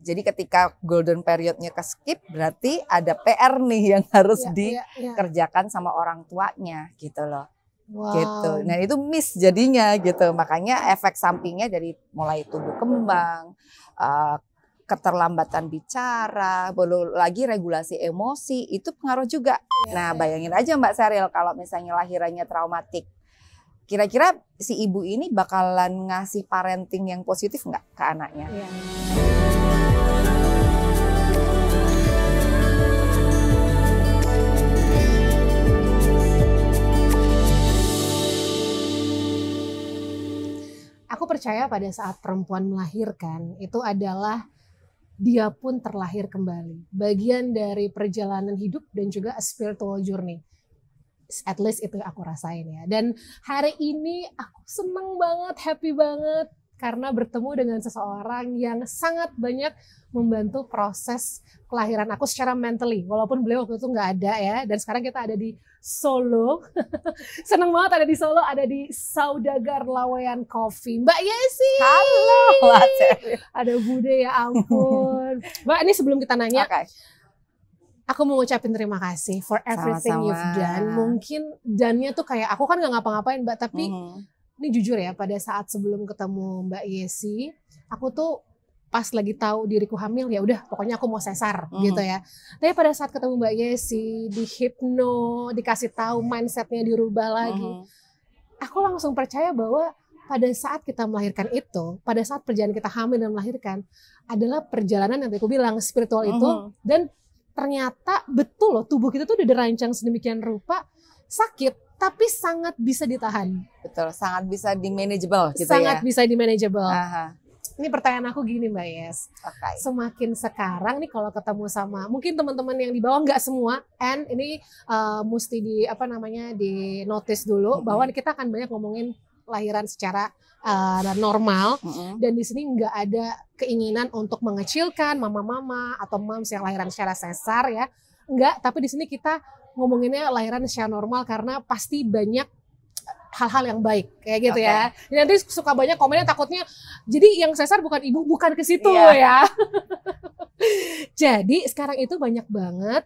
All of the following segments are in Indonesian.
Jadi ketika golden periodnya ke skip, berarti ada PR nih yang harus Iya. dikerjakan sama orang tuanya gitu loh. Wow. Gitu. Nah itu miss jadinya gitu. Makanya efek sampingnya dari mulai tumbuh kembang, keterlambatan bicara, belum lagi regulasi emosi, itu pengaruh juga. Nah bayangin aja Mbak Sheryl kalau misalnya lahirannya traumatik. Kira-kira si ibu ini bakalan ngasih parenting yang positif nggak ke anaknya? Iya. Aku percaya pada saat perempuan melahirkan itu adalah dia pun terlahir kembali. Bagian dari perjalanan hidup dan juga a spiritual journey. At least itu aku rasain ya. Dan hari ini aku seneng banget, happy banget. Karena bertemu dengan seseorang yang sangat banyak membantu proses kelahiran aku secara mentally. Walaupun beliau waktu itu nggak ada ya. Dan sekarang kita ada di Solo. Seneng banget ada di Solo, ada di Saudagar Laweyan Coffee. Mbak Yesi. Halo Mbak Sheryl. Ada Bude ya ampun. Mbak ini sebelum kita nanya. Okay. Aku mau ngucapin terima kasih for everything Sama-sama. you've done. Mungkin dannya tuh kayak aku kan gak ngapa-ngapain Mbak. Tapi ini jujur ya pada saat sebelum ketemu Mbak Yesi. Aku tuh pas lagi tahu diriku hamil ya udah pokoknya aku mau sesar gitu ya. Tapi pada saat ketemu Mbak Yesi, di hipno, dikasih tahu mindsetnya dirubah lagi. Aku langsung percaya bahwa pada saat kita melahirkan itu, pada saat perjalanan kita hamil dan melahirkan adalah perjalanan yang aku bilang spiritual itu. Dan ternyata betul loh tubuh kita tuh udah dirancang sedemikian rupa, sakit tapi sangat bisa ditahan. Betul, sangat bisa di-manageable gitu sangat ya. bisa di-manageable. Aha. Ini pertanyaan aku gini Mbak Yes. Okay. Semakin sekarang nih kalau ketemu sama mungkin teman-teman yang di bawah nggak semua, and ini mesti di notice dulu bahwa kita akan banyak ngomongin lahiran secara normal dan di sini nggak ada keinginan untuk mengecilkan mama-mama atau moms yang lahiran secara sesar ya, nggak. Tapi di sini kita ngomonginnya lahiran secara normal karena pasti banyak hal-hal yang baik kayak gitu ya. Nanti suka banyak komennya takutnya jadi yang sesar bukan ibu, bukan ke situ ya. Jadi sekarang itu banyak banget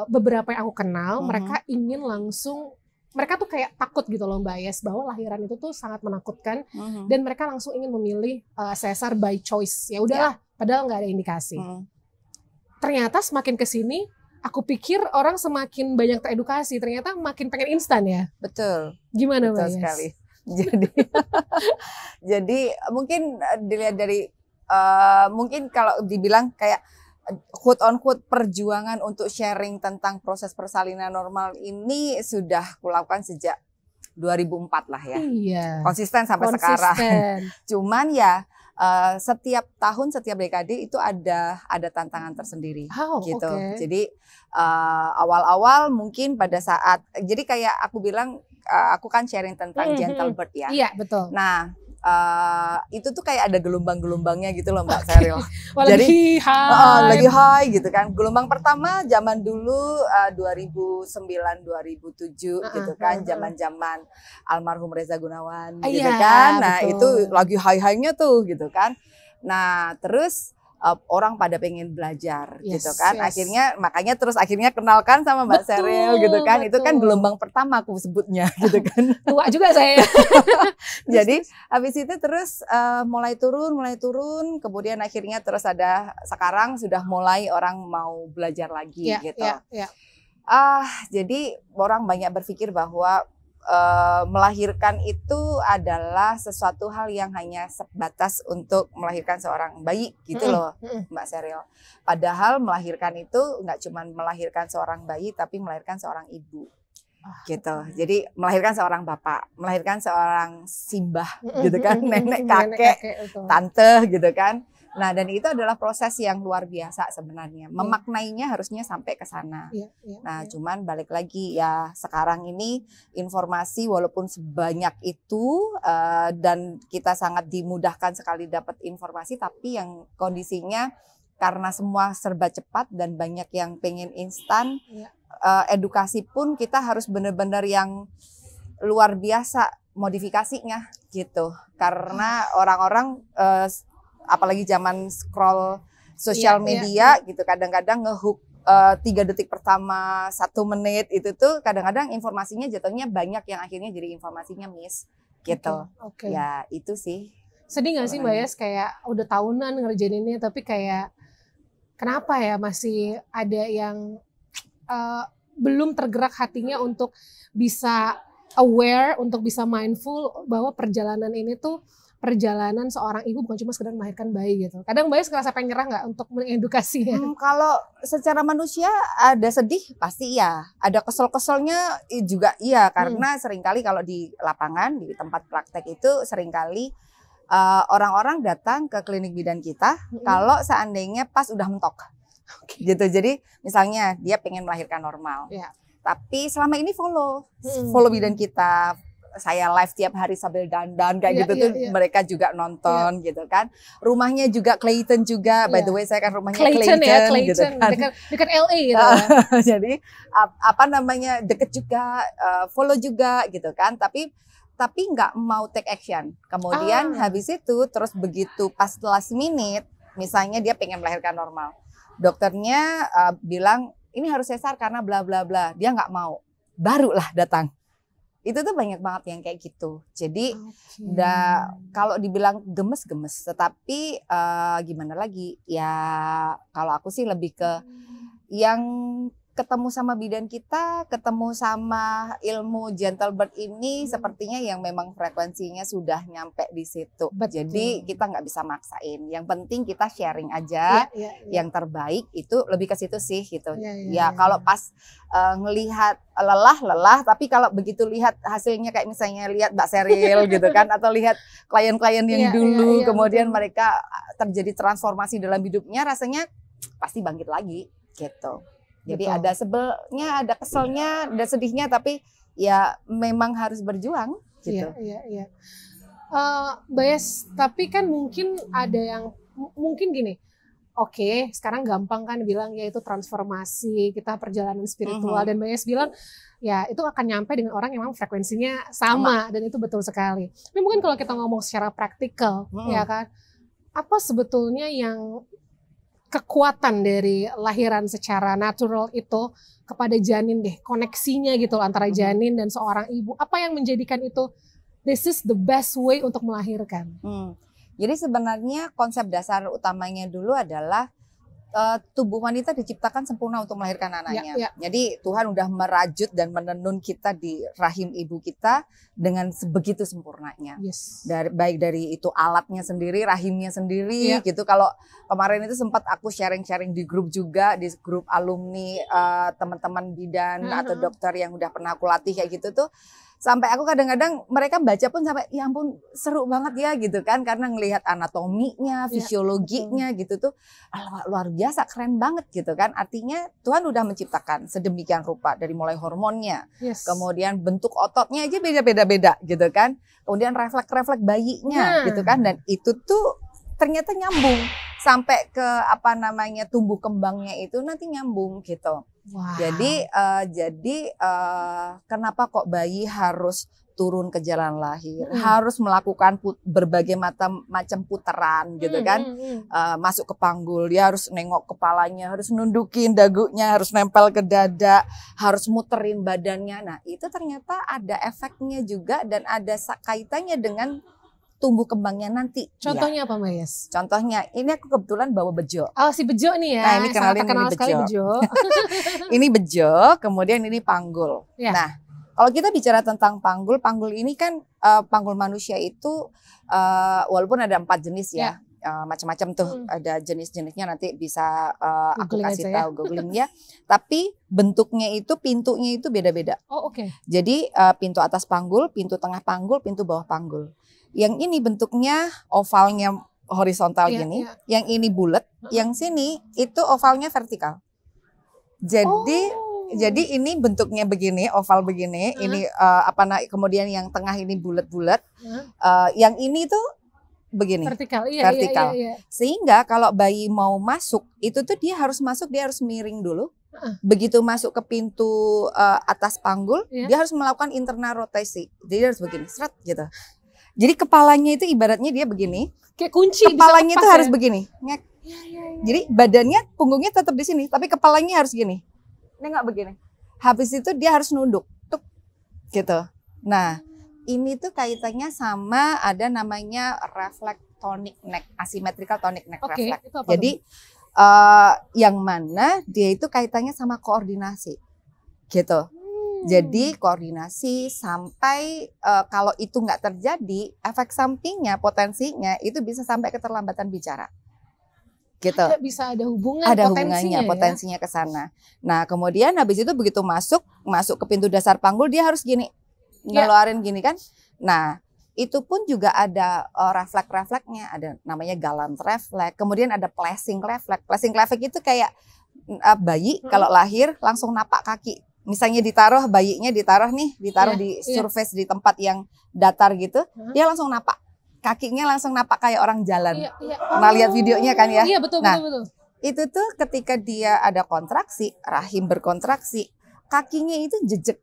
beberapa yang aku kenal mereka ingin langsung, mereka tuh kayak takut gitu loh Mbak Yes bahwa lahiran itu tuh sangat menakutkan dan mereka langsung ingin memilih sesar by choice. Ya udahlah, padahal nggak ada indikasi. Ternyata semakin kesini aku pikir orang semakin banyak teredukasi, ternyata makin pengen instan ya. Betul. Gimana Betul Mbak sekali. Jadi mungkin dilihat dari mungkin kalau dibilang kayak quote on quote perjuangan untuk sharing tentang proses persalinan normal ini sudah kulakukan sejak 2004 lah ya. Iya. Konsisten sampai sekarang. Cuman ya setiap tahun, setiap dekade itu ada tantangan tersendiri gitu. Jadi awal-awal mungkin pada saat, jadi kayak aku bilang aku kan sharing tentang gentle birth ya. Iya betul. Nah itu tuh kayak ada gelombang-gelombangnya gitu loh Mbak Sheryl. Jadi lagi high gitu kan. Gelombang pertama zaman dulu 2009-2007 gitu kan, zaman-zaman almarhum Reza Gunawan gitu kan. Nah itu lagi high-highnya tuh gitu kan. Nah terus orang pada pengen belajar gitu kan. Akhirnya makanya terus akhirnya kenalkan sama Mbak Sheryl gitu kan. Itu kan gelombang pertama aku sebutnya gitu kan. Tua juga saya. Jadi habis itu terus mulai turun, kemudian akhirnya terus ada sekarang sudah mulai orang mau belajar lagi gitu. Jadi orang banyak berpikir bahwa melahirkan itu adalah sesuatu hal yang hanya sebatas untuk melahirkan seorang bayi gitu loh Mbak Sheryl. Padahal melahirkan itu nggak cuma melahirkan seorang bayi tapi melahirkan seorang ibu gitu. Jadi melahirkan seorang bapak, melahirkan seorang simbah gitu kan, nenek, kakek, tante gitu kan. Nah dan itu adalah proses yang luar biasa sebenarnya. Memaknainya harusnya sampai ke sana. Nah cuman balik lagi ya sekarang ini informasi walaupun sebanyak itu dan kita sangat dimudahkan sekali dapat informasi, tapi yang kondisinya karena semua serba cepat dan banyak yang pengen instan, edukasi pun kita harus benar-benar yang luar biasa modifikasinya gitu. Karena orang-orang apalagi zaman scroll sosial media gitu, kadang-kadang ngehook 3 detik pertama, 1 menit itu tuh kadang-kadang informasinya jatuhnya banyak yang akhirnya jadi informasinya miss gitu. Ya itu sih. Sedih gak sih Mbak Yes kayak udah tahunan ngerjain ini tapi kayak kenapa ya masih ada yang belum tergerak hatinya untuk bisa aware, untuk bisa mindful bahwa perjalanan ini tuh perjalanan seorang ibu bukan cuma sekedar melahirkan bayi gitu. Kadang Mbak Yes ngerasa pengen nyerah nggak untuk mengedukasinya? Kalau secara manusia ada sedih pasti ya, ada kesel-keselnya juga iya, karena seringkali kalau di lapangan di tempat praktek itu seringkali orang-orang datang ke klinik bidan kita kalau seandainya pas udah mentok, gitu. Jadi misalnya dia pengen melahirkan normal, tapi selama ini follow bidan kita. Saya live tiap hari sambil dandan kayak gitu tuh mereka juga nonton gitu kan. Rumahnya juga Clayton juga, by the way saya kan rumahnya Clayton gitu kan. Dekat LA gitu. Jadi apa namanya deket juga, follow juga gitu kan. Tapi nggak mau take action. Kemudian habis itu terus begitu pas last minute, misalnya dia pengen melahirkan normal, dokternya bilang ini harus sesar karena bla bla bla, dia nggak mau, barulah datang. Itu tuh banyak banget yang kayak gitu. Jadi kalau dibilang gemes-gemes, tetapi gimana lagi? Ya kalau aku sih lebih ke yang ketemu sama bidan kita, ketemu sama ilmu gentle birth ini sepertinya yang memang frekuensinya sudah nyampe di situ. Jadi kita nggak bisa maksain. Yang penting kita sharing aja yang terbaik, itu lebih ke situ sih gitu. Kalau pas ngelihat lelah, tapi kalau begitu lihat hasilnya kayak misalnya lihat Mbak Seril gitu kan, atau lihat klien-klien yang dulu kemudian mereka terjadi transformasi dalam hidupnya, rasanya pasti bangkit lagi gitu. Jadi ada sebelnya, ada keselnya, ada sedihnya, tapi ya memang harus berjuang gitu. Iya. Mbak Yes, tapi kan mungkin ada yang mungkin gini. Oke, sekarang gampang kan bilang ya itu transformasi, kita perjalanan spiritual, dan Mbak Yes bilang ya itu akan nyampe dengan orang yang memang frekuensinya sama, dan itu betul sekali. Tapi mungkin kalau kita ngomong secara praktikal, ya kan, apa sebetulnya yang kekuatan dari lahiran secara natural itu kepada janin deh, koneksinya gitu antara janin dan seorang ibu, apa yang menjadikan itu this is the best way untuk melahirkan? Jadi sebenarnya konsep dasar utamanya dulu adalah tubuh wanita diciptakan sempurna untuk melahirkan anaknya. Jadi Tuhan udah merajut dan menenun kita di rahim ibu kita dengan sebegitu sempurnanya. Baik dari itu alatnya sendiri, rahimnya sendiri gitu. Kalau kemarin itu sempat aku sharing-sharing di grup juga, di grup alumni teman-teman bidan atau dokter yang udah pernah aku latih kayak gitu tuh. Sampai aku kadang-kadang mereka baca pun sampai ya ampun seru banget ya gitu kan, karena ngelihat anatominya, fisiologinya gitu tuh luar biasa, keren banget gitu kan. Artinya Tuhan udah menciptakan sedemikian rupa, dari mulai hormonnya, kemudian bentuk ototnya aja beda-beda gitu kan, kemudian refleks bayinya gitu kan, dan itu tuh ternyata nyambung sampai ke apa namanya tumbuh kembangnya itu nanti nyambung gitu. Jadi kenapa kok bayi harus turun ke jalan lahir, harus melakukan berbagai macam putaran gitu kan, masuk ke panggul, dia harus nengok kepalanya, harus nundukin dagunya, harus nempel ke dada, harus muterin badannya. Nah itu ternyata ada efeknya juga dan ada kaitannya dengan tumbuh kembangnya nanti. Contohnya apa Mbak Yes? Contohnya, ini aku kebetulan bawa bejo. Oh si bejo nih ya. Nah ini kenalin, ini bejo. Ini bejo, kemudian ini panggul. Nah kalau kita bicara tentang panggul ini kan panggul manusia itu walaupun ada 4 jenis ya. Macam-macam tuh, ada jenis-jenisnya, nanti bisa aku kasih tahu googling ya. Tapi bentuknya itu, pintunya itu beda-beda. Jadi pintu atas panggul, pintu tengah panggul, pintu bawah panggul. Yang ini bentuknya ovalnya horizontal gini, yang ini bulat, yang sini itu ovalnya vertikal. Jadi ini bentuknya begini, oval begini, ini kemudian yang tengah ini bulat-bulat, yang ini tuh begini, vertikal. Iya. Sehingga kalau bayi mau masuk, itu tuh dia harus miring dulu. Begitu masuk ke pintu atas panggul, dia harus melakukan internal rotasi. Jadi dia harus begini, seret gitu. Jadi kepalanya itu ibaratnya dia begini. Kayak kunci. Kepalanya itu harus begini. Ya. Jadi badannya, punggungnya tetap di sini, tapi kepalanya harus gini. Ini nggak begini. Habis itu dia harus nunduk, tuk, gitu. Nah, ini tuh kaitannya sama ada namanya refleks tonic neck, asymmetrical tonic neck reflex. Jadi yang mana dia itu kaitannya sama koordinasi, gitu. Jadi koordinasi sampai kalau itu nggak terjadi, efek sampingnya, potensinya itu bisa sampai keterlambatan bicara. Gitu. Bisa ada hubungan, ada hubungannya, potensinya ke sana. Nah, kemudian habis itu begitu masuk ke pintu dasar panggul dia harus gini, ngeluarin gini kan. Nah, itu pun juga ada refleks-refleksnya, ada namanya galant refleks, kemudian ada placing refleks. Placing refleks itu kayak bayi kalau lahir langsung napak kaki. Misalnya ditaruh bayinya ditaruh di surface di tempat yang datar gitu, dia langsung napak. Kakinya langsung napak kayak orang jalan. Nah, lihat videonya kan ya. Iya, betul. Itu tuh ketika dia ada kontraksi, rahim berkontraksi, kakinya itu jejek.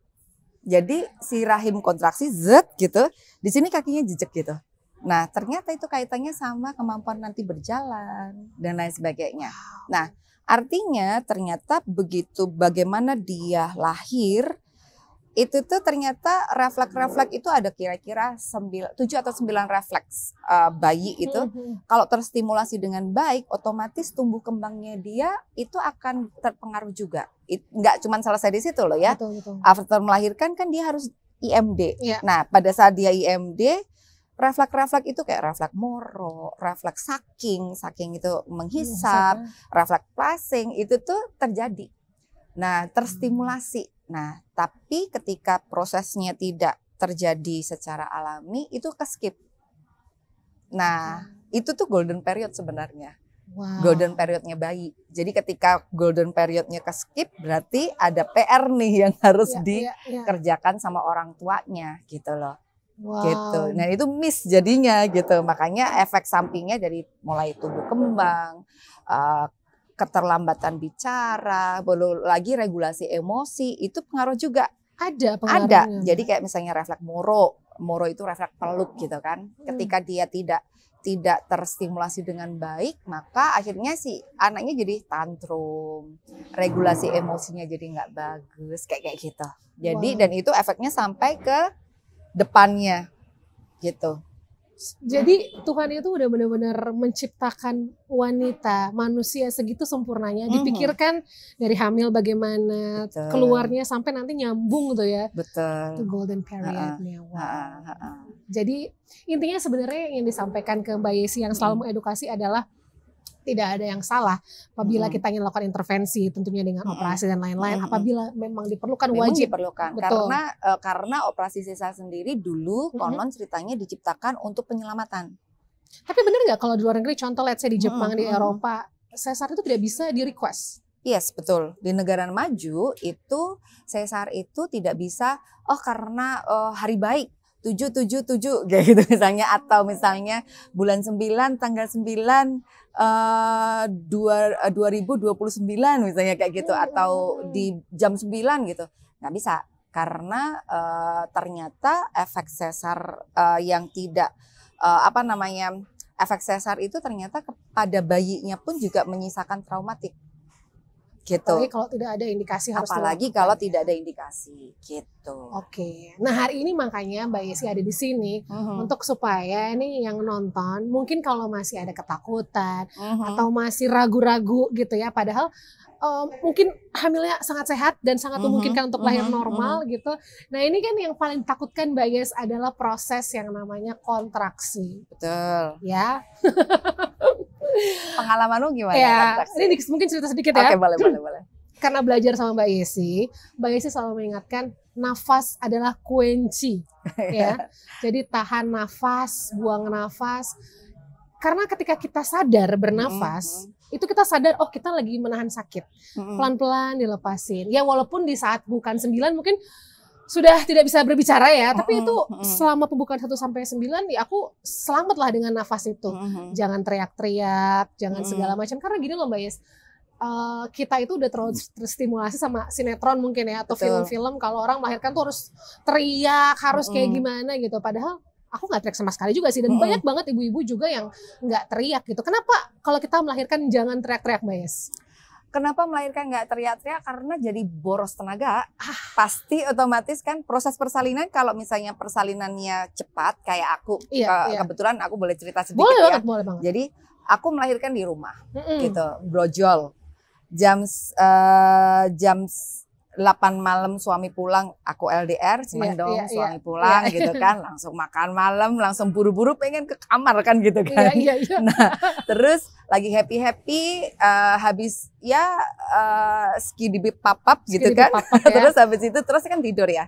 Jadi si rahim kontraksi gitu, di sini kakinya jejek gitu. Nah, ternyata itu kaitannya sama kemampuan nanti berjalan dan lain sebagainya. Nah, artinya ternyata begitu bagaimana dia lahir, itu tuh ternyata refleks-refleks itu ada kira-kira 7 atau 9 refleks bayi itu. Kalau terstimulasi dengan baik, otomatis tumbuh kembangnya dia itu akan terpengaruh juga. Nggak cuma selesai di situ loh ya. Betul. After melahirkan kan dia harus IMD. Nah, pada saat dia IMD, refleks-refleks itu kayak refleks moro, refleks saking itu menghisap, refleks placing itu tuh terjadi. Nah, terstimulasi. Nah, tapi ketika prosesnya tidak terjadi secara alami, itu ke-skip. Nah, itu tuh golden period sebenarnya. Golden periodnya bayi. Jadi ketika golden periodnya ke-skip, berarti ada PR nih yang harus dikerjakan sama orang tuanya gitu loh. Gitu. Nah, itu miss jadinya gitu. Makanya efek sampingnya dari mulai tumbuh kembang, keterlambatan bicara, belum lagi regulasi emosi, itu pengaruh juga. Ada. Jadi kayak misalnya refleks moro itu refleks peluk gitu kan. Ketika dia tidak terstimulasi dengan baik, maka akhirnya si anaknya jadi tantrum, regulasi emosinya jadi nggak bagus, kayak gitu. Jadi dan itu efeknya sampai ke depannya gitu. Jadi Tuhan itu udah benar-benar menciptakan wanita, manusia segitu sempurnanya. Dipikirkan dari hamil bagaimana, keluarnya sampai nanti nyambung tuh ya. Betul. Itu golden periodnya. Jadi intinya sebenarnya yang disampaikan ke Mbak Yesi yang selalu mengedukasi adalah tidak ada yang salah apabila kita ingin melakukan intervensi, tentunya dengan operasi dan lain-lain. Apabila memang diperlukan, wajib diperlukan. Betul. Karena operasi sesar sendiri dulu konon ceritanya diciptakan untuk penyelamatan. Tapi benar nggak kalau di luar negeri, contoh let's say di Jepang, di Eropa, sesar itu tidak bisa di request? Yes, betul. Di negara maju itu sesar itu tidak bisa. Karena hari baik 777 kayak gitu misalnya, atau misalnya bulan 9 tanggal 9 2029 misalnya kayak gitu, atau di jam 9 gitu. Nggak bisa, karena ternyata efek sesar yang tidak efek sesar itu ternyata kepada bayinya pun juga menyisakan traumatik. Gitu. Apalagi kalau tidak ada indikasi harus kalau tidak ada indikasi gitu. Oke. Nah, hari ini makanya Mbak Yesi ada di sini untuk supaya nih yang nonton mungkin kalau masih ada ketakutan atau masih ragu-ragu gitu ya, padahal mungkin hamilnya sangat sehat dan sangat memungkinkan untuk lahir normal gitu. Nah, ini kan yang paling takutkan Mbak Yes adalah proses yang namanya kontraksi. Betul. Ya. Pengalaman lu gimana? Ya, ini mungkin cerita sedikit ya. Oke, boleh. Karena belajar sama Mbak Yesi selalu mengingatkan nafas adalah kunci, ya. Jadi tahan nafas, buang nafas. Karena ketika kita sadar bernafas, itu kita sadar kita lagi menahan sakit. Pelan-pelan dilepasin. Ya walaupun di saat bukan 9 mungkin sudah tidak bisa berbicara ya, tapi itu selama pembukaan 1 sampai 9 ya aku selamatlah dengan nafas itu. Jangan teriak-teriak, jangan segala macam, karena gini loh Mbak Yes. Kita itu udah terlalu terstimulasi sama sinetron mungkin ya, atau film-film kalau orang melahirkan tuh harus teriak, harus kayak gimana gitu. Padahal aku nggak teriak sama sekali juga sih, dan banyak banget ibu-ibu juga yang nggak teriak gitu. Kenapa kalau kita melahirkan jangan teriak-teriak, Mbak Yes? Kenapa melahirkan nggak teriak-teriak? Karena jadi boros tenaga. Pasti otomatis kan proses persalinan, kalau misalnya persalinannya cepat kayak aku, kebetulan aku boleh cerita sedikit boleh banget. Jadi aku melahirkan di rumah, gitu, brojol. Jam 8 malam suami pulang, aku LDR, seneng dong suami pulang gitu kan, langsung makan malam, langsung buru-buru pengen ke kamar kan gitu kan. Nah terus lagi happy-happy, habis skidi papap gitu kan, terus habis itu terus kan tidur ya,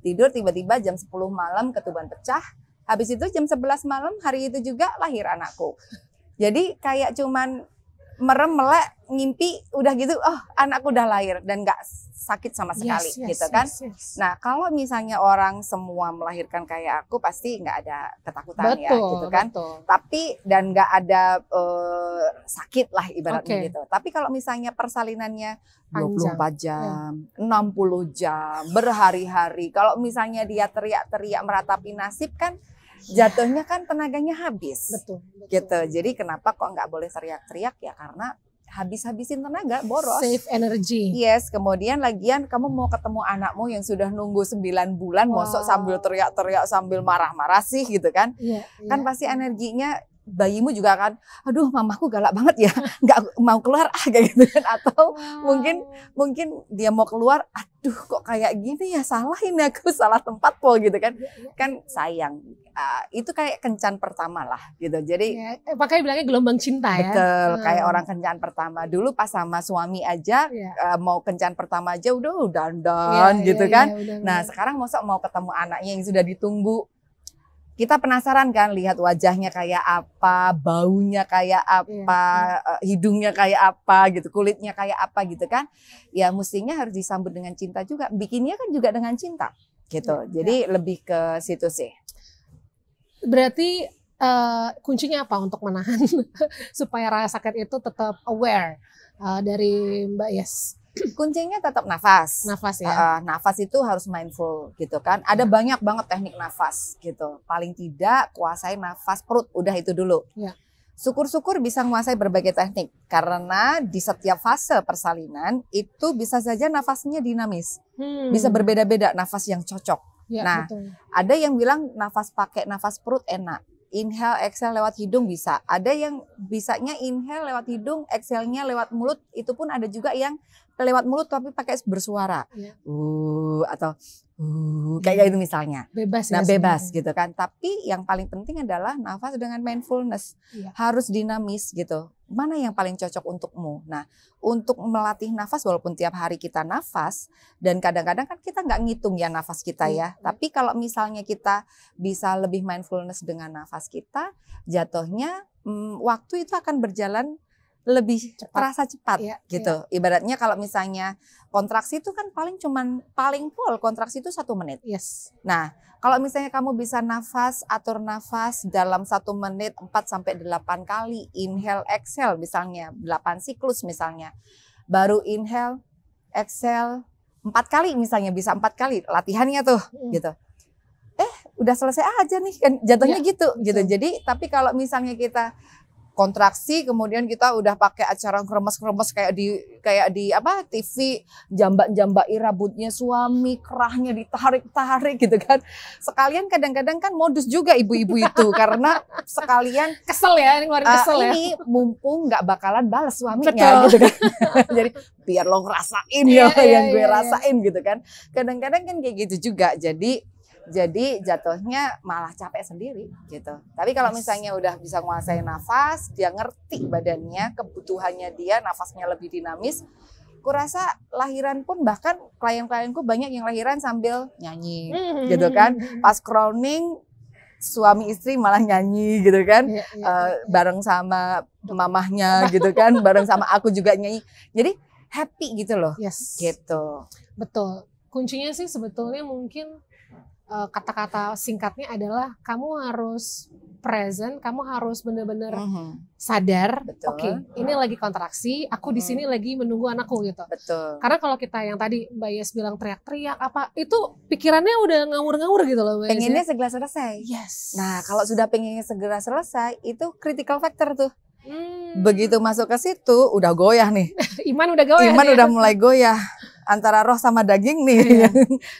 tidur tiba-tiba jam 10 malam ketuban pecah, habis itu jam 11 malam hari itu juga lahir anakku. Jadi kayak cuman merem melek ngimpi udah gitu, oh anakku udah lahir dan nggak sakit sama sekali gitu kan. Nah kalau misalnya orang semua melahirkan kayak aku pasti nggak ada ketakutan ya gitu kan. Tapi dan nggak ada sakit lah ibaratnya gitu. Tapi kalau misalnya persalinannya 24 jam, 60 jam, berhari-hari, kalau misalnya dia teriak-teriak meratapi nasib kan jatuhnya kan tenaganya habis. Betul. Gitu. Jadi kenapa kok nggak boleh teriak-teriak ya, karena habis-habisin tenaga, boros. Save energy. Yes, kemudian lagian kamu mau ketemu anakmu yang sudah nunggu 9 bulan, mosok sambil teriak-teriak sambil marah-marah sih gitu kan. Kan pasti energinya, bayimu juga kan, aduh mamaku galak banget ya, nggak mau keluar kayak gitu kan. Atau mungkin dia mau keluar, aduh kok kayak gini ya, salahin aku, salah tempat po gitu kan. Kan sayang. Itu kayak kencan pertama lah gitu. Jadi makanya bilangnya gelombang cinta ya. Betul, kayak orang kencan pertama. Dulu pas sama suami aja mau kencan pertama aja udah dandan gitu kan. Nah sekarang masa mau ketemu anaknya yang sudah ditunggu, kita penasaran kan lihat wajahnya kayak apa, baunya kayak apa, hidungnya kayak apa gitu, kulitnya kayak apa gitu kan. Ya mestinya harus disambut dengan cinta juga, bikinnya kan juga dengan cinta gitu. Jadi lebih ke situ sih. Berarti kuncinya apa untuk menahan supaya rasa sakit itu tetap aware dari Mbak Yes? Kuncinya tetap nafas. Nafas ya. Nafas itu harus mindful gitu kan. Ada banyak banget teknik nafas gitu. Paling tidak kuasai nafas perut, udah itu dulu. Syukur-syukur bisa menguasai berbagai teknik, karena di setiap fase persalinan itu bisa saja nafasnya dinamis. Bisa berbeda-beda nafas yang cocok. Betul. Ada yang bilang pakai nafas perut enak. Inhale, exhale lewat hidung bisa. Ada yang bisanya inhale lewat hidung, exhale-nya lewat mulut. Itu pun ada juga yang lewat mulut tapi pakai bersuara. Atau kayak gitu misalnya. Bebas ya. Nah bebas gitu kan. Tapi yang paling penting adalah nafas dengan mindfulness. Harus dinamis gitu. Mana yang paling cocok untukmu. Nah untuk melatih nafas, walaupun tiap hari kita nafas, dan kadang-kadang kan kita nggak ngitung ya nafas kita ya. Tapi kalau misalnya kita bisa lebih mindfulness dengan nafas kita, jatuhnya waktu itu akan berjalan lebih terasa cepat gitu. Ibaratnya kalau misalnya kontraksi itu kan paling full kontraksi itu 1 menit. Nah kalau misalnya kamu bisa atur nafas dalam 1 menit 4-8 kali, inhale exhale misalnya 8 siklus misalnya, baru inhale exhale 4 kali misalnya, bisa 4 kali latihannya tuh gitu. Udah selesai aja nih kan jatuhnya gitu. Jadi tapi kalau misalnya kita kontraksi kemudian kita udah pakai acara kremes-kremes kayak di TV, jambak-jambaki rambutnya suami, kerahnya ditarik-tarik gitu kan. Sekalian kadang-kadang kan modus juga ibu-ibu itu karena sekalian kesel ya, ngeluarin kesel ya. Ini mumpung nggak bakalan balas suaminya gitu kan. Jadi biar lo ngerasain yang gue rasain gitu kan. Kadang-kadang kan kayak gitu juga. Jadi jatuhnya malah capek sendiri gitu. Tapi kalau misalnya udah bisa menguasai nafas, dia ngerti badannya, kebutuhannya dia, nafasnya lebih dinamis. Kurasa lahiran pun bahkan klien-klienku banyak yang lahiran sambil nyanyi gitu kan. Pas crowning suami istri malah nyanyi gitu kan. Bareng sama mamahnya gitu kan, bareng sama aku juga nyanyi. Jadi happy gitu loh. Gitu. Betul. Kuncinya sih sebetulnya mungkin kata-kata singkatnya adalah kamu harus present, kamu harus benar-benar sadar, oke, ini lagi kontraksi, aku di sini lagi menunggu anakku gitu. Betul. Karena kalau kita yang tadi Mbak Yes bilang teriak-teriak apa, itu pikirannya udah ngawur-ngawur gitu loh Mbak Yes. Pengennya segera selesai. Yes. Nah, kalau sudah pengennya segera selesai, itu critical factor tuh. Begitu masuk ke situ, udah goyah nih. Iman udah goyah. Iman udah mulai goyah. Antara roh sama daging nih,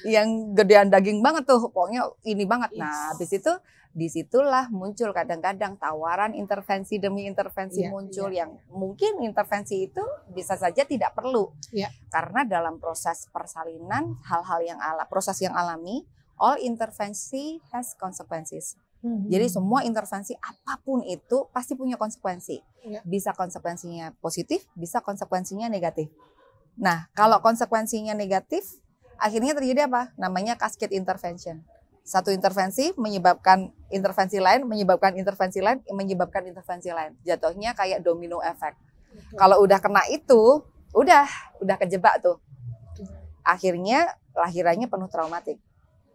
yang gedean daging banget tuh, pokoknya ini banget. Nah, habis itu disitulah muncul kadang-kadang tawaran intervensi demi intervensi muncul yang mungkin intervensi itu bisa saja tidak perlu. Karena dalam proses persalinan hal-hal yang proses yang alami, all intervensi has consequences. Jadi semua intervensi apapun itu pasti punya konsekuensi. Bisa konsekuensinya positif, bisa konsekuensinya negatif. Nah, kalau konsekuensinya negatif, akhirnya terjadi apa? Namanya cascade intervention. Satu intervensi menyebabkan intervensi lain, menyebabkan intervensi lain, menyebabkan intervensi lain. Jatuhnya kayak domino effect. Kalau udah kena itu, udah kejebak tuh. Akhirnya lahirannya penuh traumatik.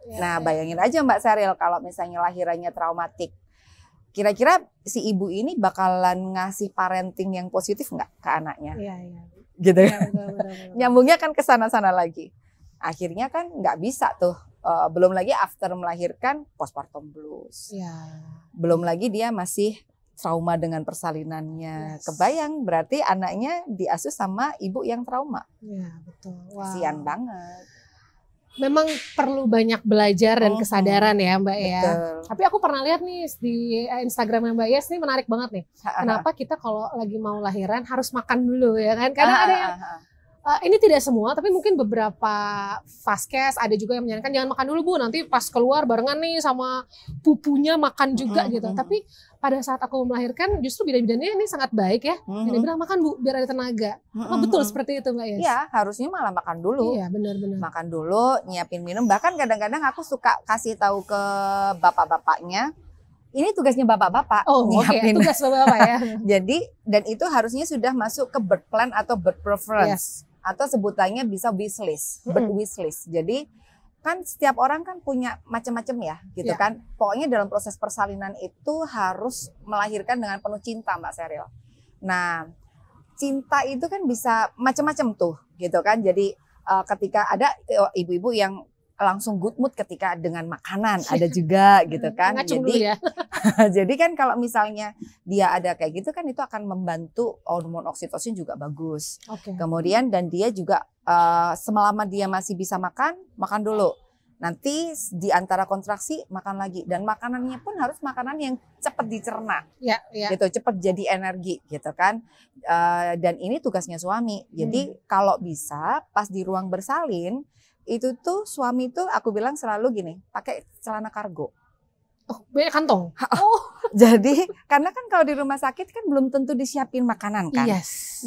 Nah, bayangin aja Mbak Sheryl kalau misalnya lahirannya traumatik. Kira-kira si ibu ini bakalan ngasih parenting yang positif nggak ke anaknya? Gitu ya. Betul. Nyambungnya kan ke sana-sana lagi. Akhirnya kan nggak bisa tuh. Belum lagi after melahirkan postpartum blues. Belum lagi dia masih trauma dengan persalinannya. Kebayang berarti anaknya diasuh sama ibu yang trauma. Betul. Wow. Kasian banget. Memang perlu banyak belajar dan kesadaran ya Mbak ya. Betul. Tapi aku pernah lihat nih di Instagramnya Mbak Yes ini menarik banget nih. Kenapa kita kalau lagi mau lahiran harus makan dulu ya kan? Karena ada yang ini tidak semua, tapi mungkin beberapa vaskes ada juga yang menyarankan jangan makan dulu Bu, nanti pas keluar barengan nih sama pupunya makan juga gitu. Tapi pada saat aku melahirkan justru bidan-bidannya ini sangat baik ya. Dia bilang makan Bu biar ada tenaga. Apa betul seperti itu Mbak Yes? Iya, harusnya malah makan dulu. Iya, benar-benar. Makan dulu, nyiapin minum. Bahkan kadang-kadang aku suka kasih tahu ke bapak-bapaknya. Ini tugasnya bapak-bapak nyiapin. Tugas bapak-bapak ya. Jadi, dan itu harusnya sudah masuk ke birth plan atau birth preference. Atau sebutannya bisa wishlist, birth wishlist. Jadi kan setiap orang kan punya macam-macam ya, gitu kan. Pokoknya dalam proses persalinan itu harus melahirkan dengan penuh cinta, Mbak Sheryl. Nah, cinta itu kan bisa macam-macam tuh, gitu kan. Jadi ketika ada ibu-ibu yang langsung good mood ketika dengan makanan, ada juga gitu kan. Jadi jadi kan kalau misalnya dia ada kayak gitu kan itu akan membantu hormon oksitosin juga bagus. Kemudian dan dia juga selama dia masih bisa makan dulu. Nanti di antara kontraksi makan lagi dan makanannya pun harus makanan yang cepat dicerna. Gitu, cepat jadi energi gitu kan. Dan ini tugasnya suami. Jadi kalau bisa pas di ruang bersalin itu tuh suami tuh aku bilang selalu gini, pakai celana kargo. Oh, banyak kantong. Jadi karena kan kalau di rumah sakit kan belum tentu disiapin makanan kan.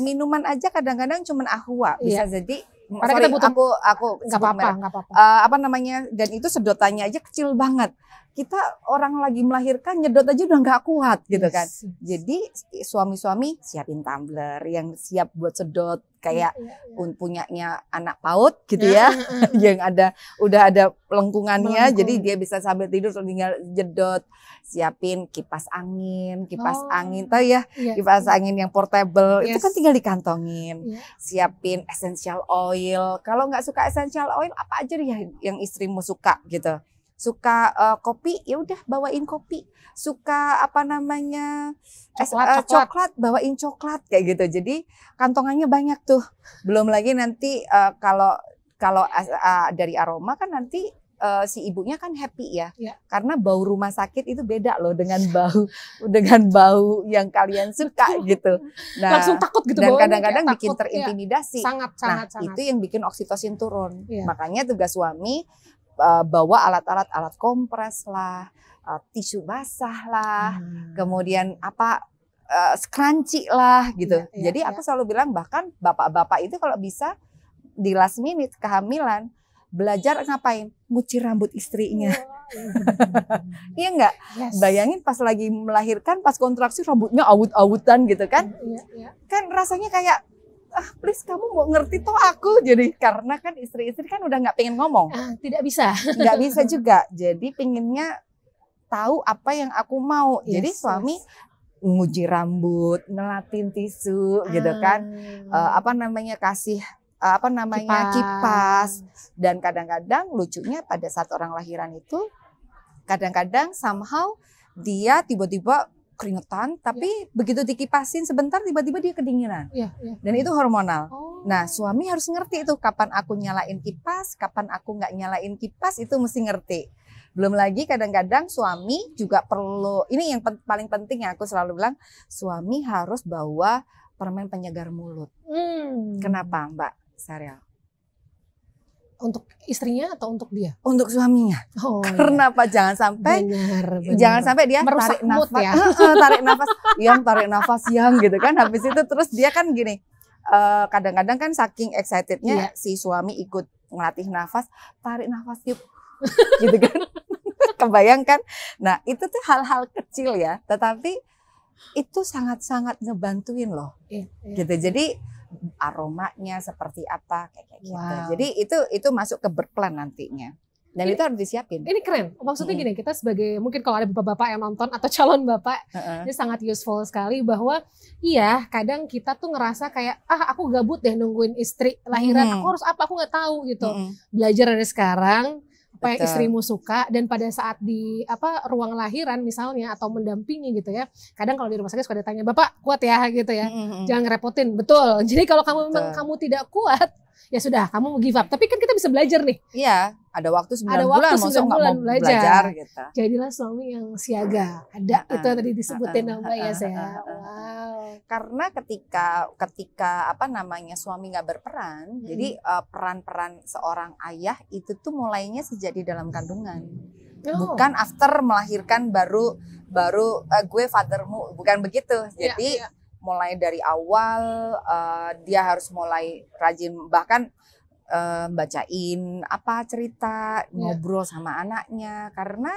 Minuman aja kadang-kadang cuman aqua bisa jadi. Sorry, kita butuh, aku nggak apa-apa. Apa namanya? Dan itu sedotannya aja kecil banget. Kita orang lagi melahirkan nyedot aja udah nggak kuat gitu kan. Jadi suami-suami siapin tumbler yang siap buat sedot kayak punyanya anak PAUD gitu ya. Yang udah ada lengkungannya jadi dia bisa sambil tidur tinggal jedot. Siapin kipas angin tahu ya, kipas angin yang portable itu kan tinggal dikantongin. Siapin essential oil. Kalau nggak suka essential oil apa aja deh yang istrimu suka gitu. Suka kopi, ya udah bawain kopi. Suka apa namanya coklat, bawain coklat kayak gitu. Jadi kantongannya banyak tuh. Belum lagi nanti kalau dari aroma kan nanti si ibunya kan happy ya. Karena bau rumah sakit itu beda loh dengan bau yang kalian suka gitu. Nah, langsung takut gitu. Dan kadang-kadang bikin terintimidasi. Sangat. Itu yang bikin oksitosin turun. Makanya tugas suami bawa alat kompres lah, tisu basah lah, kemudian scrunchie lah gitu. Jadi aku selalu bilang bahkan bapak-bapak itu kalau bisa di last minute kehamilan belajar ngapain? Ngucir rambut istrinya. Iya enggak? Bayangin pas lagi melahirkan, pas kontraksi rambutnya awut-awutan gitu kan. Kan rasanya kayak please kamu mau ngerti toh aku. Jadi karena kan istri-istri kan udah nggak pengen ngomong. Tidak bisa. Nggak bisa juga. Jadi pengennya tahu apa yang aku mau. Jadi suami nguji rambut, ngelatin tisu gitu kan. Kasih kipas. Dan kadang-kadang lucunya pada saat orang lahiran itu kadang-kadang somehow dia tiba-tiba keringetan, tapi begitu dikipasin sebentar tiba-tiba dia kedinginan. Dan itu hormonal. Nah, suami harus ngerti itu kapan aku nyalain kipas, kapan aku nggak nyalain kipas, itu mesti ngerti. Belum lagi kadang-kadang suami juga perlu, ini yang paling penting yang aku selalu bilang, suami harus bawa permen penyegar mulut. Kenapa Mbak Saryal? Untuk istrinya atau untuk dia? Untuk suaminya. Karena apa? Jangan sampai jangan sampai dia merusak tarik nafas, ya. tarik nafas yang gitu kan. Habis itu terus dia kan gini. Kadang-kadang kan saking excitednya si suami ikut ngelatih nafas, tarik nafas yuk. Gitu kan. Kebayangkan. Nah, itu tuh hal-hal kecil ya, tetapi itu sangat-sangat ngebantuin loh. Gitu. Jadi aromanya seperti apa kayak gitu. Jadi itu masuk ke berplan nantinya. Dan itu harus disiapin. Ini keren. Maksudnya gini, kita sebagai mungkin kalau ada bapak-bapak yang nonton atau calon bapak, ini sangat useful sekali bahwa iya, kadang kita tuh ngerasa kayak aku gabut deh nungguin istri lahiran. Aku harus apa? Aku nggak tahu gitu. Belajar dari sekarang apa yang istrimu suka, dan pada saat di ruang lahiran misalnya atau mendampingi gitu ya, kadang kalau di rumah sakit suka ditanya, Bapak kuat ya gitu ya, jangan ngerepotin. Betul. Jadi kalau memang kamu tidak kuat, ya sudah, kamu mau give up. Tapi kan kita bisa belajar nih. Iya, ada waktu 9 bulan, masa nggak mau belajar gitu. Jadilah suami yang siaga. Ada itu tadi disebutin Mbak Yes ya. Karena ketika suami nggak berperan, jadi peran-peran seorang ayah itu tuh mulainya sejak di dalam kandungan. Bukan after melahirkan baru gue fathermu, bukan begitu. Jadi mulai dari awal dia harus mulai rajin, bahkan bacain cerita, ngobrol sama anaknya, karena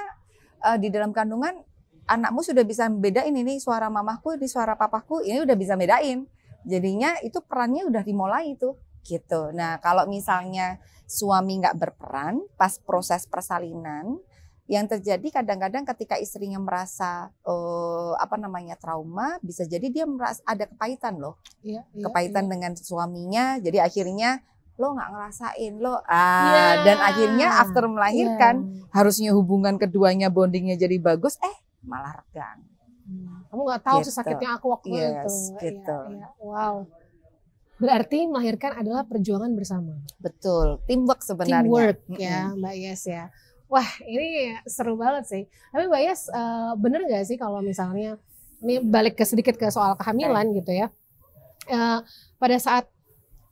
di dalam kandungan anakmu sudah bisa bedain, ini suara mamaku, ini suara papaku, ini udah bisa bedain. Jadinya itu perannya udah dimulai itu gitu. Nah, kalau misalnya suami nggak berperan pas proses persalinan, yang terjadi kadang-kadang ketika istrinya merasa trauma, bisa jadi dia merasa ada kepahitan loh. Kepahitan dengan suaminya, jadi akhirnya lo nggak ngerasain lo. Dan akhirnya after melahirkan, harusnya hubungan keduanya bondingnya jadi bagus, malah renggang. Kamu nggak tahu sesakitnya aku waktu itu. Gitu. Wow. Berarti melahirkan adalah perjuangan bersama. Betul, teamwork sebenarnya. Teamwork ya Mbak Yes ya. Wah, ini seru banget sih. Tapi Mbak Yes, bener nggak sih kalau misalnya, ini balik sedikit ke soal kehamilan gitu ya. Pada saat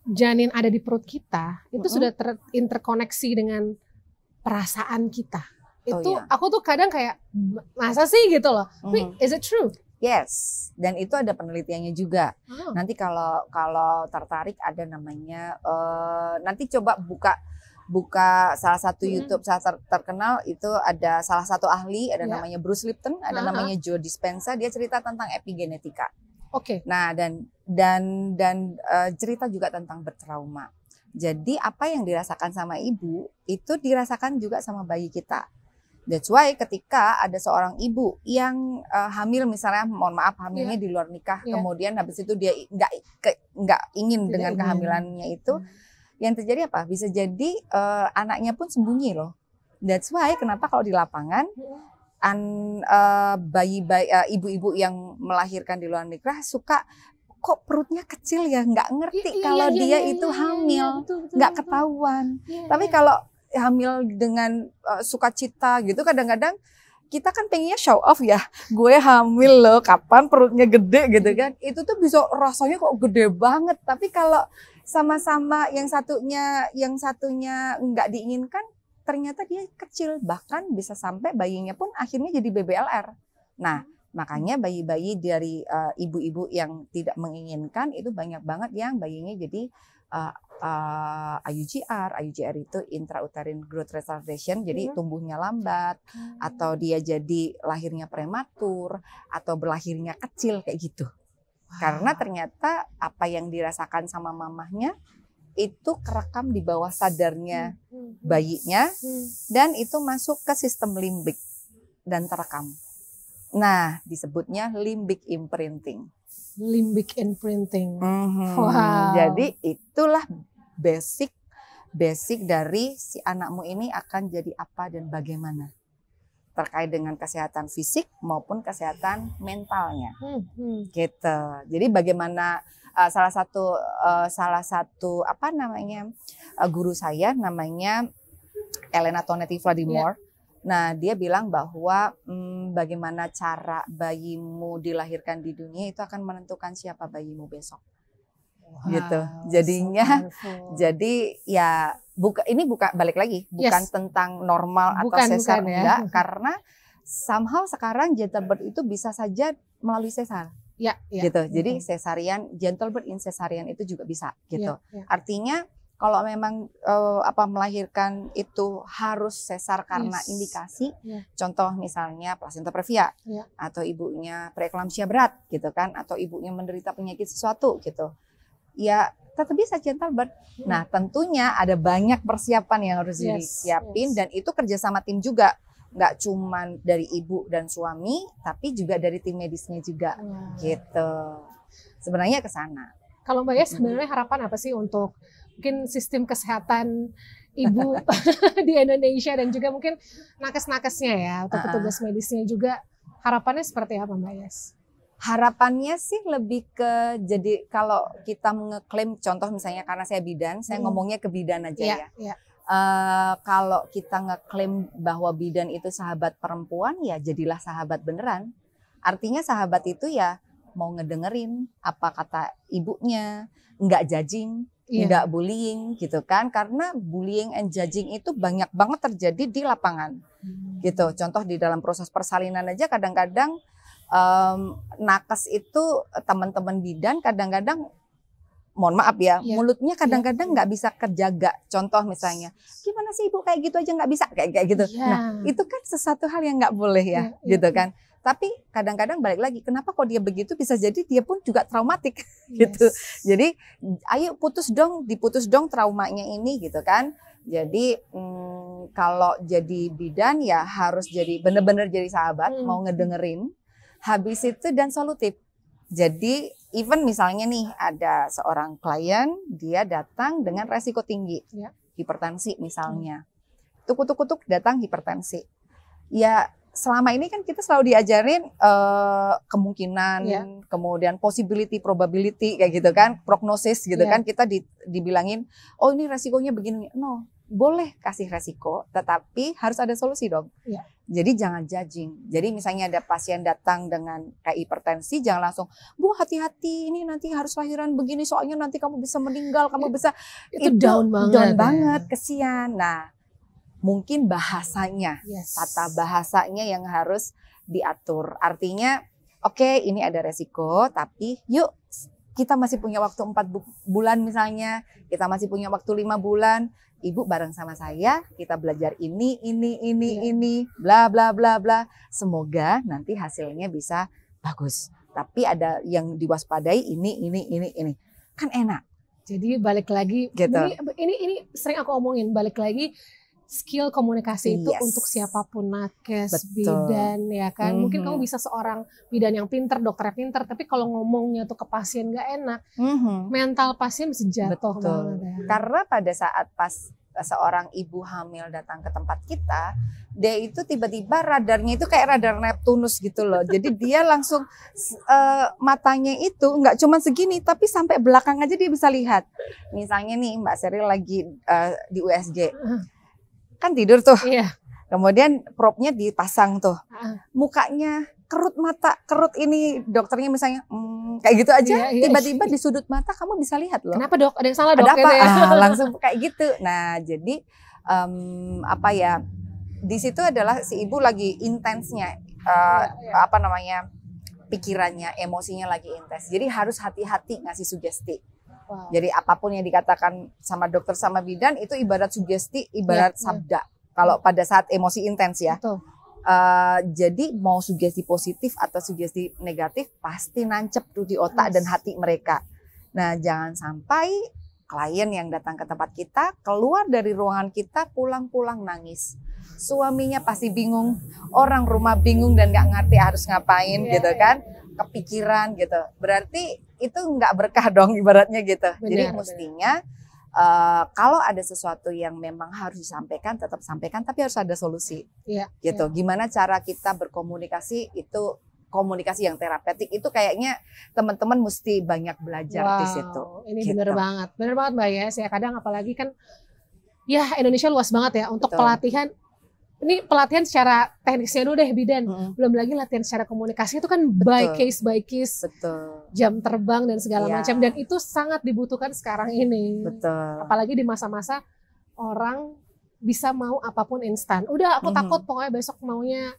janin ada di perut kita, itu sudah terinterkoneksi dengan perasaan kita. Itu aku tuh kadang kayak, masa sih gitu loh. Tapi is it true? Yes, dan itu ada penelitiannya juga. Nanti kalau tertarik ada namanya, nanti coba buka salah satu YouTube terkenal, itu ada salah satu ahli, ada namanya Bruce Lipton, ada namanya Joe Dispenza, dia cerita tentang epigenetika. Nah, dan cerita juga tentang bertrauma. Jadi apa yang dirasakan sama ibu itu dirasakan juga sama bayi kita. That's why ketika ada seorang ibu yang hamil, misalnya mohon maaf hamilnya di luar nikah, kemudian habis itu dia nggak ingin dengan kehamilannya itu, yang terjadi apa? Bisa jadi anaknya pun sembunyi loh. That's why kenapa kalau di lapangan ibu-ibu yang melahirkan di luar nikah suka kok perutnya kecil ya, nggak ngerti kalau dia itu hamil, nggak ketahuan. Tapi kalau hamil dengan sukacita gitu, kadang-kadang kita kan pengennya show off ya, gue hamil loh, kapan perutnya gede gitu kan, itu tuh bisa rasanya kok gede banget. Tapi kalau sama-sama yang satunya nggak diinginkan, ternyata dia kecil, bahkan bisa sampai bayinya pun akhirnya jadi BBLR. Nah, makanya bayi-bayi dari ibu-ibu yang tidak menginginkan itu banyak banget yang bayinya jadi IUGR itu intrauterine growth retardation, jadi tumbuhnya lambat, atau dia jadi lahirnya prematur, atau berlahirnya kecil kayak gitu. Karena ternyata apa yang dirasakan sama mamahnya itu kerekam di bawah sadarnya bayinya dan itu masuk ke sistem limbik dan terekam. Nah, disebutnya limbic imprinting. Limbic imprinting. Wow. Jadi itulah basic dari si anakmu ini akan jadi apa dan bagaimana. Terkait dengan kesehatan fisik maupun kesehatan mentalnya, gitu. Jadi bagaimana salah satu apa namanya guru saya namanya Elena Tonetti Vladimir. Nah dia bilang bahwa bagaimana cara bayimu dilahirkan di dunia itu akan menentukan siapa bayimu besok. Gitu. Jadinya jadi ya ini balik lagi bukan tentang normal atau sesar enggak, karena somehow sekarang gentle birth itu bisa saja melalui sesar. Gitu. Jadi cesarian, gentle birth in cesarian itu juga bisa gitu. Artinya kalau memang melahirkan itu harus sesar karena indikasi, contoh misalnya plasenta previa atau ibunya preeklamsia berat gitu kan, atau ibunya menderita penyakit sesuatu gitu. Ya tetap bisa gentle birth. Nah tentunya ada banyak persiapan yang harus disiapin dan itu kerjasama tim juga, nggak cuman dari ibu dan suami tapi juga dari tim medisnya juga gitu. Sebenarnya ke sana. Kalau Mbak Yes sebenarnya harapan apa sih untuk mungkin sistem kesehatan ibu di Indonesia dan juga mungkin nakes-nakesnya ya atau petugas medisnya juga, harapannya seperti apa Mbak Yes? Harapannya sih lebih ke, jadi kalau kita ngeklaim contoh misalnya karena saya bidan, saya ngomongnya ke bidan aja ya. Kalau kita ngeklaim bahwa bidan itu sahabat perempuan, ya jadilah sahabat beneran. Artinya sahabat itu ya mau ngedengerin apa kata ibunya, nggak judging, nggak bullying gitu kan. Karena bullying and judging itu banyak banget terjadi di lapangan gitu. Contoh di dalam proses persalinan aja kadang-kadang nakes itu teman-teman bidan kadang-kadang mohon maaf ya, mulutnya kadang-kadang nggak bisa kejaga. Contoh misalnya, gimana sih ibu kayak gitu aja nggak bisa kayak gitu. Nah itu kan sesuatu hal yang nggak boleh ya, gitu kan. Tapi kadang-kadang balik lagi, kenapa kok dia begitu, bisa jadi dia pun juga traumatik gitu. Jadi ayo diputus dong traumanya ini gitu kan. Jadi kalau jadi bidan ya harus jadi bener-bener jadi sahabat, mau ngedengerin. Habis itu dan solutif. Jadi even misalnya nih ada seorang klien, dia datang dengan resiko tinggi, hipertensi misalnya. Tuk-tuk datang hipertensi. Ya selama ini kan kita selalu diajarin kemungkinan, kemudian possibility, probability kayak gitu kan, prognosis gitu kan. Kita dibilangin, oh ini resikonya begini. No, boleh kasih resiko, tetapi harus ada solusi dong. Jadi jangan judging. Jadi misalnya ada pasien datang dengan kayak hipertensi, jangan langsung, Bu hati-hati ini nanti harus lahiran begini soalnya nanti kamu bisa meninggal, kamu bisa itu down banget, kesian. Nah, mungkin bahasanya, tata bahasanya yang harus diatur. Artinya, oke, ini ada resiko, tapi yuk kita masih punya waktu 4 bulan misalnya, kita masih punya waktu 5 bulan. Ibu bareng sama saya, kita belajar ini, bla bla bla bla. Semoga nanti hasilnya bisa bagus. Tapi ada yang diwaspadai ini. Kan enak. Jadi balik lagi, gitu. Ini sering aku omongin, balik lagi skill komunikasi itu untuk siapapun, nakes, bidan ya kan. Mungkin kamu bisa seorang bidan yang pinter, dokternya pinter, tapi kalau ngomongnya tuh ke pasien gak enak, mental pasien bisa jatuh banget ya. Karena pada saat seorang ibu hamil datang ke tempat kita, dia itu tiba-tiba radarnya itu kayak radar Neptunus gitu loh. Jadi dia langsung matanya itu nggak cuma segini, tapi sampai belakang aja dia bisa lihat. Misalnya nih Mbak Sheryl lagi di USG. Kan tidur tuh, kemudian propnya dipasang tuh, mukanya kerut mata, kerut ini dokternya misalnya kayak gitu aja, tiba-tiba di sudut mata kamu bisa lihat loh. Kenapa dok? Ada yang salah dok? Ada apa? Langsung kayak gitu. Nah jadi di situ adalah si ibu lagi intensnya, pikirannya, emosinya lagi intens. Jadi harus hati-hati ngasih sugesti. Jadi apapun yang dikatakan sama dokter sama bidan itu ibarat sugesti, ibarat sabda. Kalau pada saat emosi intens ya. Jadi mau sugesti positif atau sugesti negatif pasti nancep tuh di otak dan hati mereka. Nah, jangan sampai klien yang datang ke tempat kita keluar dari ruangan kita pulang-pulang nangis. Suaminya pasti bingung, orang rumah bingung dan nggak ngerti harus ngapain gitu kan, kepikiran gitu. Berarti itu nggak berkah dong ibaratnya gitu. Jadi mestinya kalau ada sesuatu yang memang harus disampaikan, tetap sampaikan, tapi harus ada solusi. Gitu. Gimana cara kita berkomunikasi, itu komunikasi yang terapeutik itu kayaknya teman-teman mesti banyak belajar di situ. Ini gitu. Bener banget Mbak Yes ya. Kadang apalagi kan ya Indonesia luas banget ya untuk pelatihan. Ini pelatihan secara teknisnya dulu deh bidan, belum lagi latihan secara komunikasi itu kan by case, jam terbang dan segala macam, dan itu sangat dibutuhkan sekarang ini. Apalagi di masa-masa orang bisa mau apapun instan. Udah aku takut pokoknya besok maunya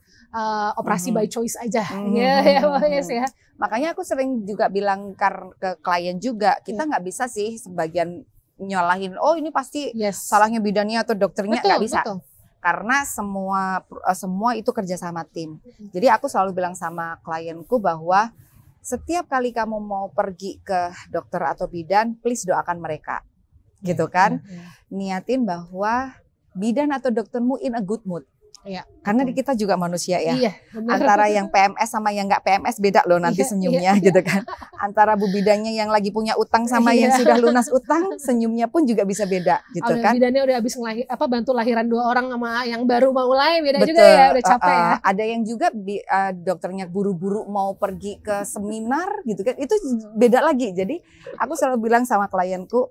operasi by choice aja. Yes, ya. Makanya aku sering juga bilang ke klien juga, kita nggak bisa sih sebagian nyalahin, oh ini pasti salahnya bidannya atau dokternya, nggak bisa. Karena semua itu kerja sama tim. Jadi aku selalu bilang sama klienku bahwa setiap kali kamu mau pergi ke dokter atau bidan, please doakan mereka. Gitu kan? Niatin bahwa bidan atau doktermu in a good mood. Karena kita juga manusia ya. Antara yang PMS sama yang nggak PMS beda loh nanti senyumnya gitu kan. Antara bu bidannya yang lagi punya utang sama yang sudah lunas utang, senyumnya pun juga bisa beda gitu kan. Bidannya udah habis bantu lahiran 2 orang sama yang baru mau mulai, beda juga ya, udah capek ya. Ada yang juga dokternya buru-buru mau pergi ke seminar gitu kan. Itu beda lagi. Jadi aku selalu bilang sama klienku,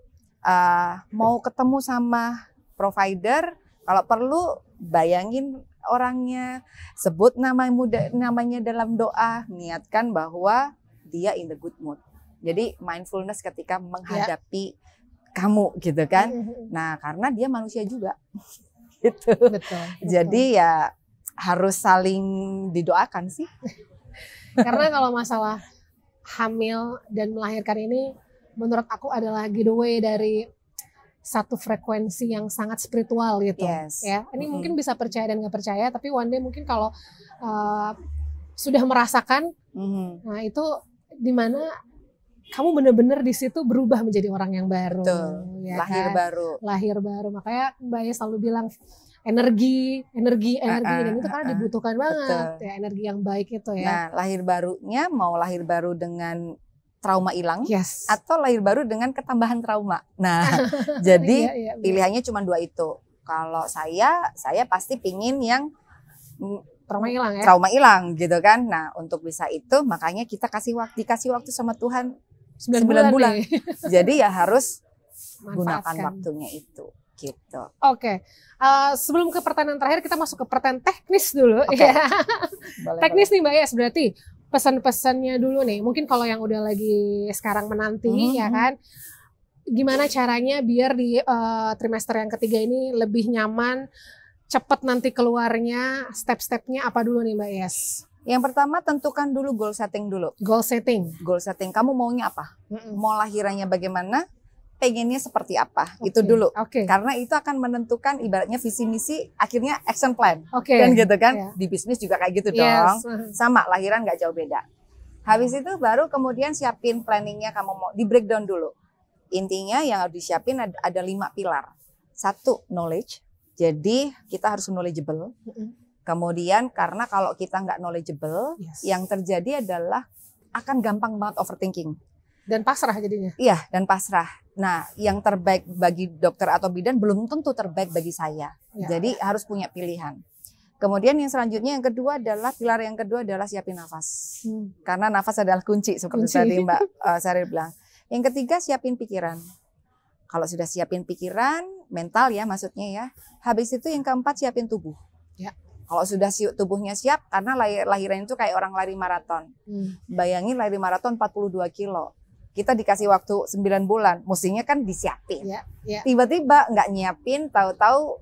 mau ketemu sama provider, kalau perlu bayangin orangnya, sebut namanya dalam doa, niatkan bahwa dia in the good mood. Jadi mindfulness ketika menghadapi kamu gitu kan. Nah, karena dia manusia juga. Gitu. Jadi ya harus saling didoakan sih. Karena kalau masalah hamil dan melahirkan ini menurut aku adalah giveaway dari satu frekuensi yang sangat spiritual gitu. Ya, ini mungkin bisa percaya dan nggak percaya, tapi one day mungkin kalau sudah merasakan, nah itu dimana kamu benar-benar di situ berubah menjadi orang yang baru. Ya lahir kan? Lahir baru. Makanya Mbak Yes selalu bilang energi dan itu karena dibutuhkan banget ya, energi yang baik itu ya. Nah, lahir barunya mau lahir baru dengan trauma hilang atau lahir baru dengan ketambahan trauma. Nah, jadi pilihannya cuma 2 itu. Kalau saya pasti pingin yang trauma hilang ya. Trauma hilang gitu kan. Nah, untuk bisa itu makanya kita dikasih waktu sama Tuhan 9 bulan. Jadi ya harus gunakan waktunya itu gitu. Oke. Sebelum ke pertanyaan terakhir, kita masuk ke pertanyaan teknis dulu. Teknis nih Mbak Yes, berarti pesan-pesannya dulu nih, mungkin kalau yang udah lagi sekarang menanti ya kan, gimana caranya biar di trimester yang ketiga ini lebih nyaman, cepet nanti keluarnya, step-stepnya apa dulu nih Mbak Yes? Yang pertama tentukan dulu goal setting dulu. Goal setting, kamu maunya apa? Mau lahirannya bagaimana? Pengennya seperti apa? Itu dulu. Karena itu akan menentukan ibaratnya visi misi, akhirnya action plan. Kan gitu kan? Di bisnis juga kayak gitu dong. Sama, lahiran nggak jauh beda. Habis itu baru kemudian siapin planningnya, kamu mau di breakdown dulu. Intinya yang harus disiapin ada 5 pilar. 1, knowledge. Jadi kita harus knowledgeable. Kemudian karena kalau kita nggak knowledgeable, yang terjadi adalah akan gampang banget overthinking. Dan pasrah jadinya. Iya, dan pasrah. Nah, yang terbaik bagi dokter atau bidan belum tentu terbaik bagi saya. Jadi harus punya pilihan. Kemudian yang selanjutnya yang kedua adalah, pilar yang kedua adalah siapin nafas. Karena nafas adalah kunci seperti tadi Mbak Sari bilang. Yang ketiga siapin pikiran. Kalau sudah siapin pikiran, mental ya maksudnya ya. Habis itu yang keempat siapin tubuh. Kalau sudah tubuhnya siap, karena lahiran itu kayak orang lari maraton. Bayangin lari maraton 42 kilo. Kita dikasih waktu 9 bulan, mestinya kan disiapin. Tiba-tiba nggak nyiapin, tahu-tahu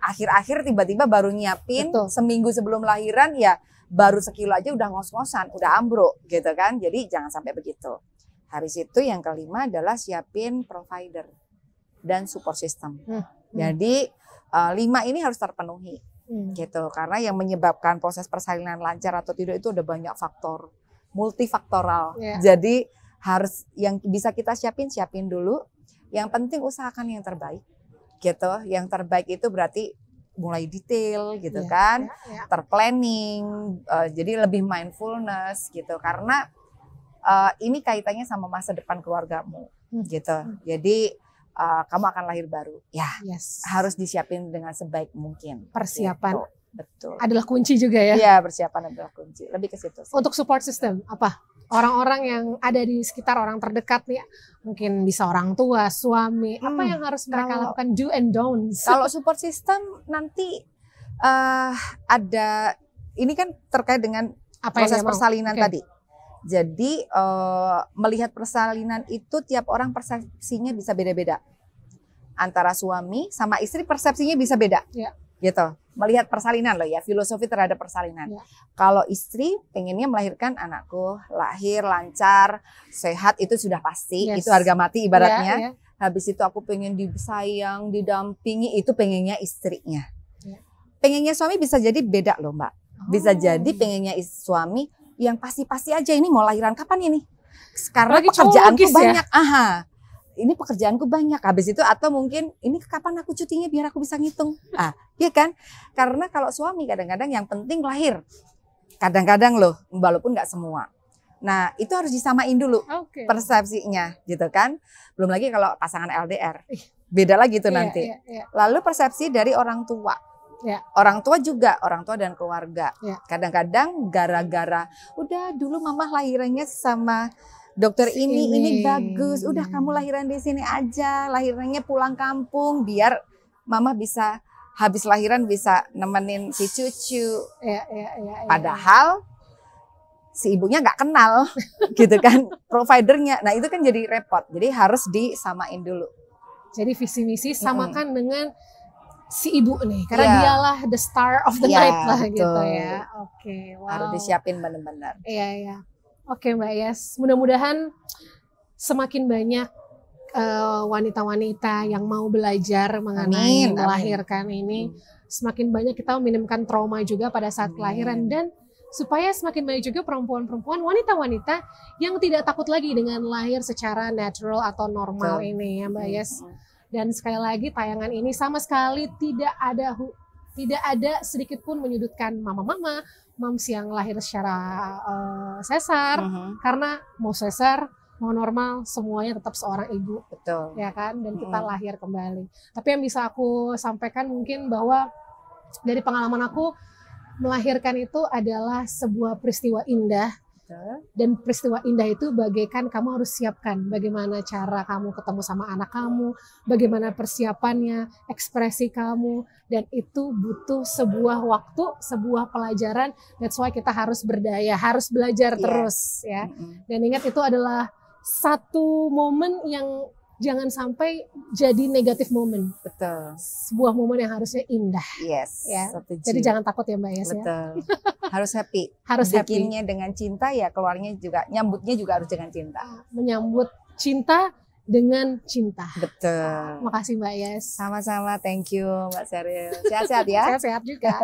akhir-akhir tiba-tiba baru nyiapin. Seminggu sebelum lahiran ya baru sekilo aja udah ngos-ngosan, udah ambruk gitu kan. Jadi jangan sampai begitu. Habis itu yang kelima adalah siapin provider dan support system. Jadi 5 ini harus terpenuhi. gitu. Karena yang menyebabkan proses persalinan lancar atau tidak itu ada banyak faktor, multifaktoral. Jadi harus yang bisa kita siapin dulu. Yang penting usahakan yang terbaik, gitu. Yang terbaik itu berarti mulai detail, gitu kan, terplanning, jadi lebih mindfulness, gitu. Karena ini kaitannya sama masa depan keluargamu, gitu. Jadi kamu akan lahir baru, ya harus disiapin dengan sebaik mungkin. Persiapan gitu. Betul. Adalah kunci juga ya? Iya, persiapan adalah kunci. Lebih ke situ sih. Untuk support system apa? Orang-orang yang ada di sekitar, orang terdekat nih, mungkin bisa orang tua, suami, apa yang harus mereka lakukan, do and don'ts? Kalau support system nanti ada, ini kan terkait dengan proses persalinan tadi. Jadi melihat persalinan itu tiap orang persepsinya bisa beda-beda. Antara suami sama istri persepsinya bisa beda, gitu. Melihat persalinan loh ya, filosofi terhadap persalinan. Kalau istri pengennya melahirkan anakku lahir lancar, sehat, itu sudah pasti, itu harga mati ibaratnya. Habis itu aku pengen disayang, didampingi, itu pengennya istrinya. Pengennya suami bisa jadi beda loh Mbak. Bisa jadi pengennya suami yang pasti-pasti aja, ini mau lahiran kapan ini? Karena pekerjaanku banyak. Ini pekerjaanku banyak. Habis itu atau mungkin ini kapan aku cutinya biar aku bisa ngitung. Iya kan? Karena kalau suami kadang-kadang yang penting lahir. Kadang-kadang loh, walaupun nggak semua. Nah, itu harus disamain dulu persepsinya, gitu kan? Belum lagi kalau pasangan LDR. Beda lagi tuh nanti. Lalu persepsi dari orang tua. Orang tua juga, orang tua dan keluarga. Kadang-kadang gara-gara udah dulu mama lahirannya sama dokter ini bagus, udah kamu lahiran di sini aja, lahirannya pulang kampung biar mama bisa habis lahiran bisa nemenin si cucu. Padahal si ibunya nggak kenal, gitu kan, providernya. Nah itu kan jadi repot. Jadi harus disamain dulu. Jadi visi misi samakan dengan si ibu nih, karena dialah the star of the night lah, betul. Gitu ya. Wow. Harus disiapin benar-benar. Oke Mbak Yes, mudah-mudahan semakin banyak wanita-wanita yang mau belajar mengenai melahirkan ini, semakin banyak kita meminimkan trauma juga pada saat kelahiran, dan supaya semakin banyak juga perempuan-perempuan, wanita-wanita yang tidak takut lagi dengan lahir secara natural atau normal ini ya Mbak Yes. Dan sekali lagi tayangan ini sama sekali tidak ada sedikit pun menyudutkan mama-mama, moms yang lahir secara sesar, karena mau sesar, mau normal, semuanya tetap seorang ibu, betul, ya kan? Dan kita lahir kembali. Tapi yang bisa aku sampaikan mungkin bahwa dari pengalaman aku, melahirkan itu adalah sebuah peristiwa indah. Dan peristiwa indah itu bagaikan kamu harus siapkan bagaimana cara kamu ketemu sama anak kamu, bagaimana persiapannya, ekspresi kamu, dan itu butuh sebuah waktu, sebuah pelajaran. That's why kita harus berdaya, harus belajar terus ya. Dan ingat itu adalah satu momen yang jangan sampai jadi negatif momen. Betul. Sebuah momen yang harusnya indah. Yes. Ya. Jadi jangan takut ya Mbak Yes. Betul. Harus happy. Harus bikinnya dengan cinta ya, keluarnya juga, nyambutnya juga harus dengan cinta. Menyambut cinta dengan cinta. Betul. Makasih Mbak Yes. Sama-sama, thank you Mbak Sheryl. Sehat-sehat ya. Sehat-sehat juga.